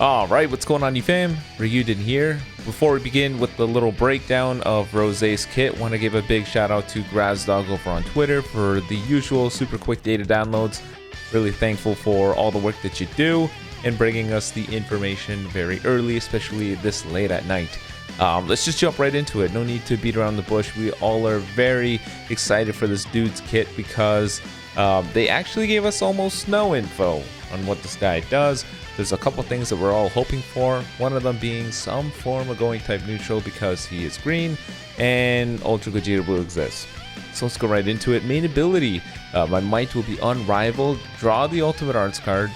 Alright, what's going on, you fam? Raiyuden here. Before we begin with the little breakdown of Rose's kit, want to give a big shout out to Grazdog over on Twitter for the usual super quick data downloads. Really thankful for all the work that you do and bringing us the information very early, especially this late at night. Let's just jump right into it. No need to beat around the bush. We all are very excited for this dude's kit because they actually gave us almost no info on what this guy does. There's a couple things that we're all hoping for, one of them being some form of going type neutral because he is green and Ultra Gogeta Blue exists. So let's go right into it. Main ability, my might will be unrivaled. Draw the ultimate arts card,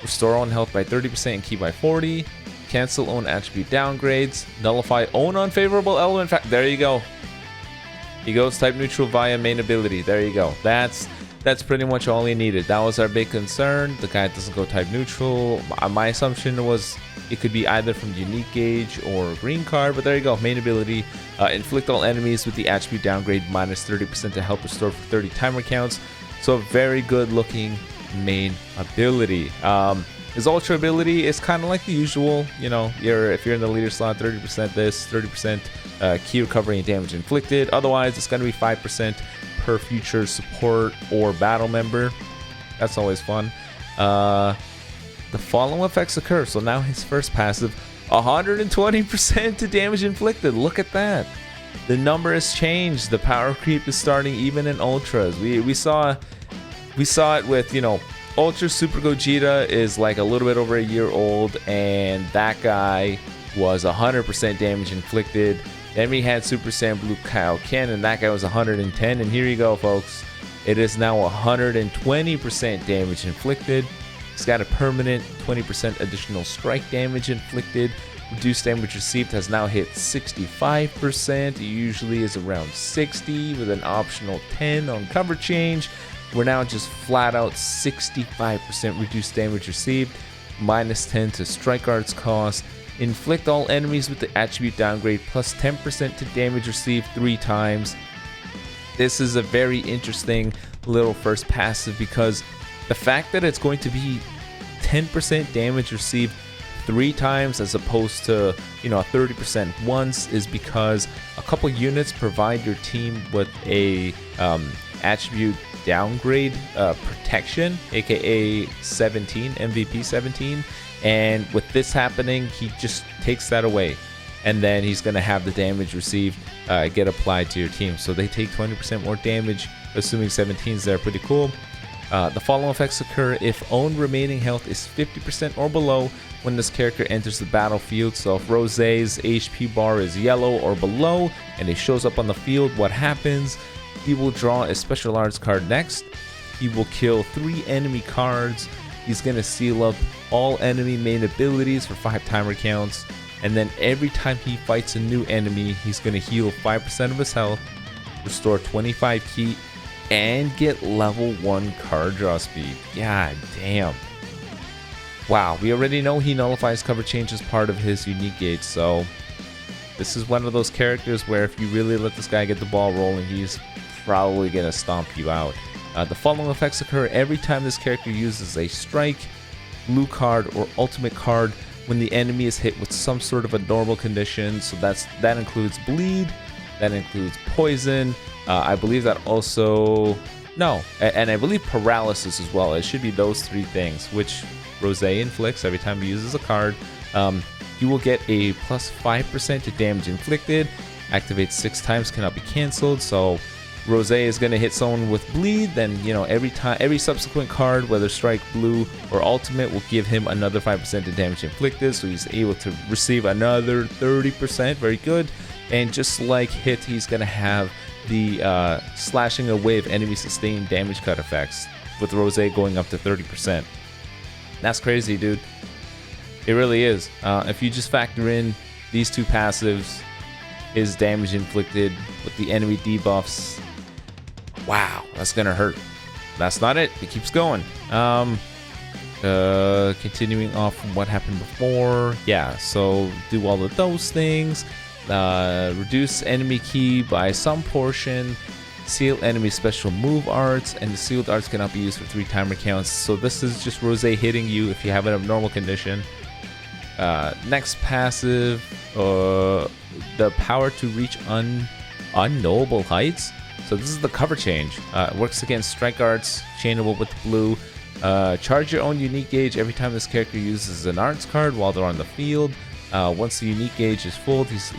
restore own health by 30% and ki by 40, cancel own attribute downgrades, nullify own unfavorable element there you go. He goes type neutral via main ability. There you go. That's pretty much all he needed. That was our big concern. The guy doesn't go type neutral. My assumption was it could be either from unique gauge or green card, but there you go. Main ability, inflict all enemies with the attribute downgrade minus 30% to help restore for 30 timer counts. So a very good looking main ability. His ultra ability is kind of like the usual, you know, if you're in the leader slot, 30% this, 30% key recovery and damage inflicted. Otherwise, it's going to be 5% per future support or battle member. That's always fun. The following effects occur. So now his first passive, 120% to damage inflicted. Look at that. The number has changed. The power creep is starting even in ultras. We saw it with, you know, Ultra Super Gogeta is like a little bit over a year old, and that guy was 100% damage inflicted. Then we had Super Saiyan Blue Kaioken, and that guy was 110. And here you go, folks. It is now 120% damage inflicted. He's got a permanent 20% additional strike damage inflicted. Reduced damage received has now hit 65%. It usually is around 60 with an optional 10 on cover change. We're now just flat out 65% reduced damage received, minus 10 to strike arts cost. Inflict all enemies with the attribute downgrade plus 10% to damage received 3 times. This is a very interesting little first passive because the fact that it's going to be 10% damage received 3 times as opposed to, you know, 30% once is because a couple units provide your team with a attribute downgrade protection, aka 17, MVP 17, and with this happening he just takes that away, and then he's going to have the damage received get applied to your team, so they take 20% more damage assuming 17's there. Pretty cool. The following effects occur if own remaining health is 50% or below when this character enters the battlefield. So if Rose's HP bar is yellow or below and he shows up on the field, what happens? He will draw a special arts card next. He will kill 3 enemy cards. He's going to seal up all enemy main abilities for 5 timer counts. And then every time he fights a new enemy, he's going to heal 5% of his health, restore 25 ki, and get level 1 card draw speed. God damn. Wow, we already know he nullifies cover change as part of his unique gauge, so this is one of those characters where if you really let this guy get the ball rolling, he's probably gonna stomp you out. The following effects occur every time this character uses a strike, blue card, or ultimate card when the enemy is hit with some sort of a normal condition. So that includes bleed, that includes poison. I believe that also and I believe paralysis as well. It should be those 3 things, which Rose inflicts every time he uses a card. You will get a plus 5% to damage inflicted. Activates 6 times, cannot be canceled. So Rose is going to hit someone with bleed, then, you know, every subsequent card, whether strike, blue, or ultimate, will give him another 5% to damage inflicted, so he's able to receive another 30%. Very good. And just like hit, he's going to have the slashing away of enemy sustained damage cut effects, with Rose going up to 30%. That's crazy, dude. It really is. If you just factor in these 2 passives, his damage inflicted with the enemy debuffs, wow, that's gonna hurt. That's not it. It keeps going. Continuing off from what happened before. Yeah, so do all of those things. Reduce enemy ki by some portion. Seal enemy special move arts, and the sealed arts cannot be used for 3 timer counts. So this is just Rose hitting you if you have an abnormal condition. Next passive, the power to reach unknowable heights. So this is the cover change. Works against strike arts, chainable with blue. Charge your own unique gauge every time this character uses an arts card while they're on the field. Once the unique gauge is full, he's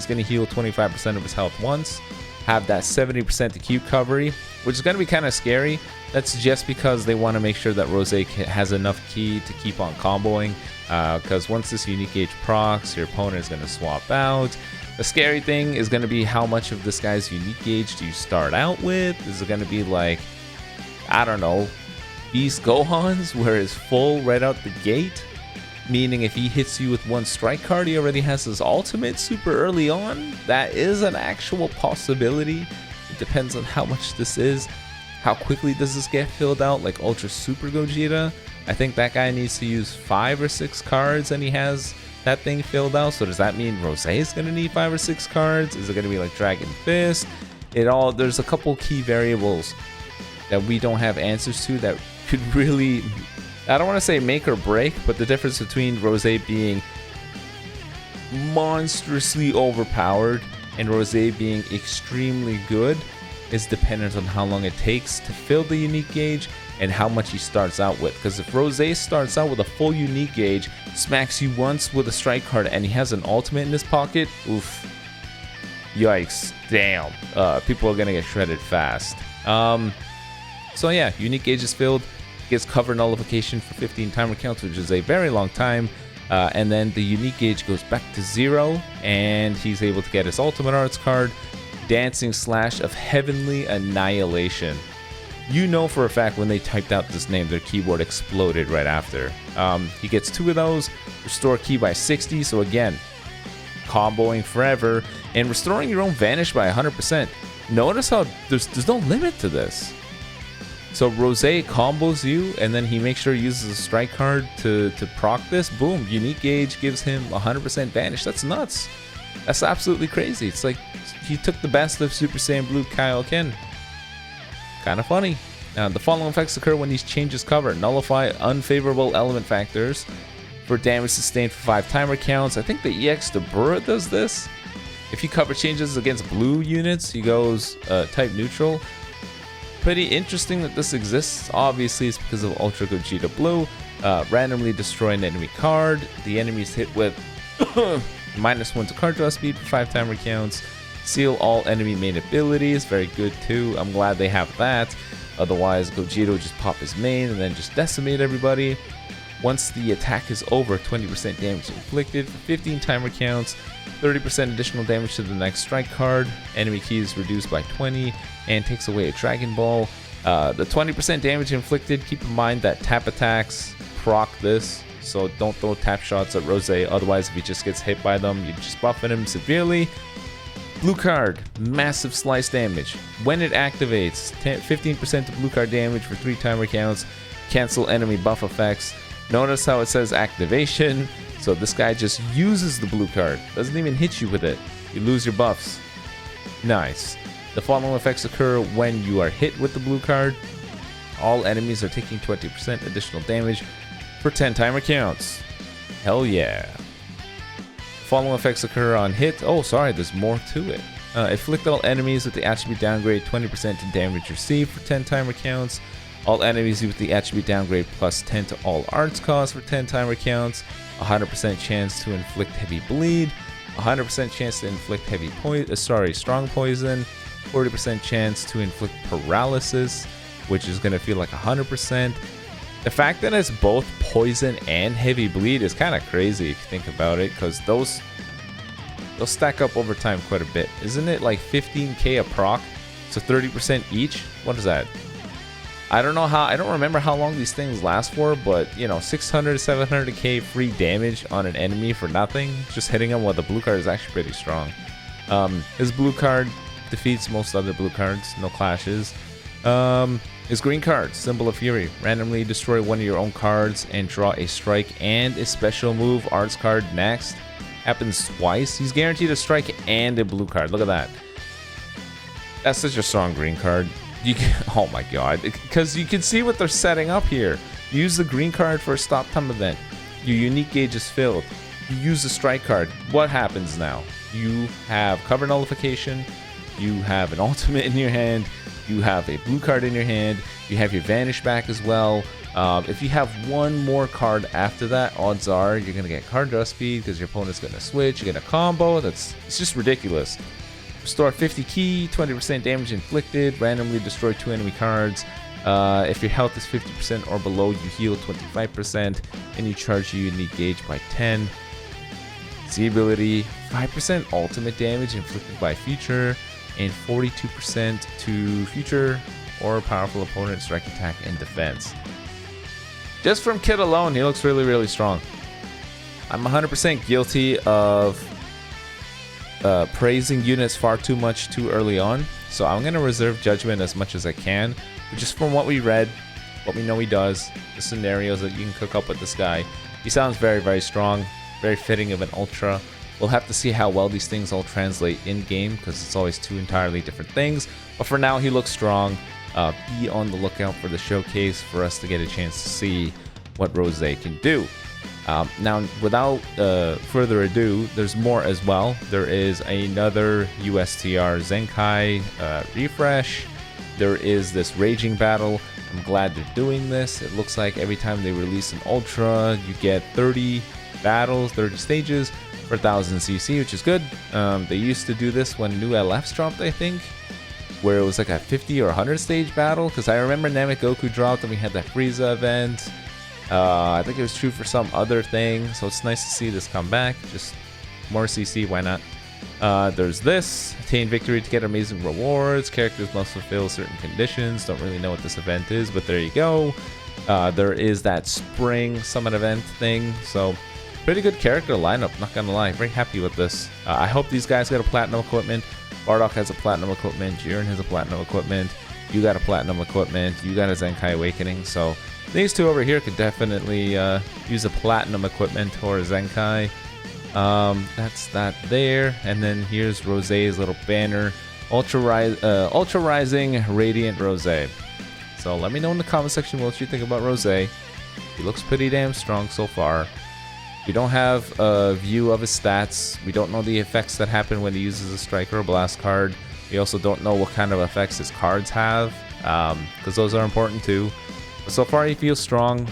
going to heal 25% of his health once. Have that 70% acute recovery, which is going to be kind of scary. That's just because they want to make sure that Rose has enough ki to keep on comboing. Because once this unique gauge procs, your opponent is going to swap out. The scary thing is going to be how much of this guy's unique gauge do you start out with? Is it going to be like, I don't know, Beast Gohan's, where it's full right out the gate? Meaning if he hits you with one strike card, he already has his ultimate super early on. That is an actual possibility. It depends on how much this is. How quickly does this get filled out? Like Ultra Super Gogeta, I think that guy needs to use 5 or 6 cards and he has that thing filled out. So does that mean Rose is going to need 5 or 6 cards? Is it going to be like Dragon Fist? There's a couple key variables that we don't have answers to that could really, I don't want to say make or break, but the difference between Rose being monstrously overpowered and Rose being extremely good is dependent on how long it takes to fill the unique gauge and how much he starts out with. Because if Rose starts out with a full unique gauge, smacks you once with a strike card, and he has an ultimate in his pocket, oof, yikes, damn, people are gonna get shredded fast. So yeah, unique gauge is filled, gets cover nullification for 15 timer counts, which is a very long time, and then the unique gauge goes back to 0, and he's able to get his ultimate arts card, Dancing Slash of Heavenly Annihilation. You know for a fact when they typed out this name, their keyboard exploded right after. He gets 2 of those, restore ki by 60, so again, comboing forever, and restoring your own vanish by 100%. Notice how there's no limit to this. So Rose combos you, and then he makes sure he uses a strike card to proc this. Boom, unique gauge gives him 100% vanish. That's nuts. That's absolutely crazy. It's like he took the best of Super Saiyan Blue Kaioken. Kind of funny. The following effects occur when these changes cover. Nullify unfavorable element factors for damage sustained for 5 timer counts. I think the EX Deborah does this. If he cover changes against blue units, he goes type neutral. Pretty interesting that this exists. Obviously, it's because of Ultra Gogeta Blue. Randomly destroy an enemy card. The enemy is hit with -1 to card draw speed for 5 timer counts. Seal all enemy main abilities. Very good too. I'm glad they have that. Otherwise, Gogeta would just pop his main and then just decimate everybody. Once the attack is over, 20% damage inflicted for 15 timer counts. 30% additional damage to the next strike card. Enemy ki is reduced by 20 and takes away a Dragon Ball. The 20% damage inflicted, keep in mind that tap attacks proc this. So don't throw tap shots at Rose. Otherwise, if he just gets hit by them, you're just buffing him severely. Blue card, massive slice damage. When it activates, 15% of blue card damage for 3 timer counts. Cancel enemy buff effects. Notice how it says activation. So this guy just uses the blue card. Doesn't even hit you with it. You lose your buffs. Nice. The following effects occur when you are hit with the blue card. All enemies are taking 20% additional damage for 10 timer counts. Hell yeah. Following effects occur on hit. Oh, sorry, there's more to it. Inflict all enemies with the attribute downgrade 20% to damage received for 10 timer counts. All enemies with the attribute downgrade plus 10 to all arts costs for 10 timer counts. 100% chance to inflict heavy bleed. 100% chance to inflict strong poison. 40% chance to inflict paralysis, which is going to feel like 100%. The fact that it's both poison and heavy bleed is kind of crazy if you think about it, because those stack up over time quite a bit. Isn't it like 15k a proc? So 30% each? What is that? I don't remember how long these things last for, but you know, 600 to 700k free damage on an enemy for nothing. Just hitting them with a blue card is actually pretty strong. His blue card defeats most other blue cards, no clashes. His green card, Symbol of Fury. Randomly destroy one of your own cards and draw a strike and a special move arts card next. Happens twice. He's guaranteed a strike and a blue card. Look at that. That's such a strong green card. Oh my god. Because you can see what they're setting up here. Use the green card for a stop time event. Your unique gauge is filled. You use the strike card. What happens now? You have cover nullification. You have an ultimate in your hand. You have a blue card in your hand. You have your vanish back as well. If you have one more card after that, odds are you're gonna get card draw speed because your opponent's gonna switch. You get a combo. It's just ridiculous. Restore 50 ki, 20% damage inflicted. Randomly destroy 2 enemy cards. If your health is 50% or below, you heal 25%, and you charge your unique gauge by 10. Z ability, 5% ultimate damage inflicted by future, and 42% to future or powerful opponent strike, attack, and defense. Just from kit alone, he looks really, really strong. I'm 100% guilty of praising units far too much too early on, so I'm going to reserve judgment as much as I can. But just from what we read, what we know he does, the scenarios that you can cook up with this guy, he sounds very, very strong, very fitting of an ultra. We'll have to see how well these things all translate in game because it's always two entirely different things. But for now, he looks strong. Be on the lookout for the showcase for us to get a chance to see what Rose can do. Now, without further ado, there's more as well. There is another USTR Zenkai refresh. There is this raging battle. I'm glad they're doing this. It looks like every time they release an ultra, you get 30 battles, 30 stages for 1000 CC, which is good. They used to do this when new LFs dropped, I think, where it was like a 50 or 100 stage battle, because I remember Namek Goku dropped and we had that Frieza event. I think it was true for some other thing, so it's nice to see this come back. Just more CC, why not? There's this, attain victory to get amazing rewards. Characters must fulfill certain conditions. Don't really know what this event is, but there you go. There is that spring summon event thing, so pretty good character lineup, not gonna lie. Very happy with this. I hope these guys got a platinum equipment. Bardock has a platinum equipment, Jiren has a platinum equipment, you got a platinum equipment, you got a Zenkai Awakening, so these two over here could definitely use a platinum equipment or a Zenkai. That's that there, and then here's Rose's little banner, Ultra Rising Radiant Rose. So let me know in the comment section what you think about Rose. He looks pretty damn strong so far. We don't have a view of his stats. We don't know the effects that happen when he uses a strike or a blast card. We also don't know what kind of effects his cards have, because those are important too. But so far he feels strong.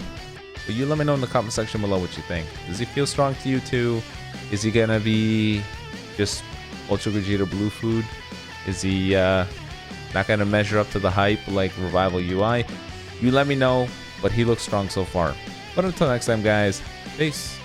But you let me know in the comment section below what you think. Does he feel strong to you too? Is he gonna be just Ultra Vegeta Blue food? Is he not gonna measure up to the hype like Revival UI? You let me know, but he looks strong so far. But until next time, guys, peace.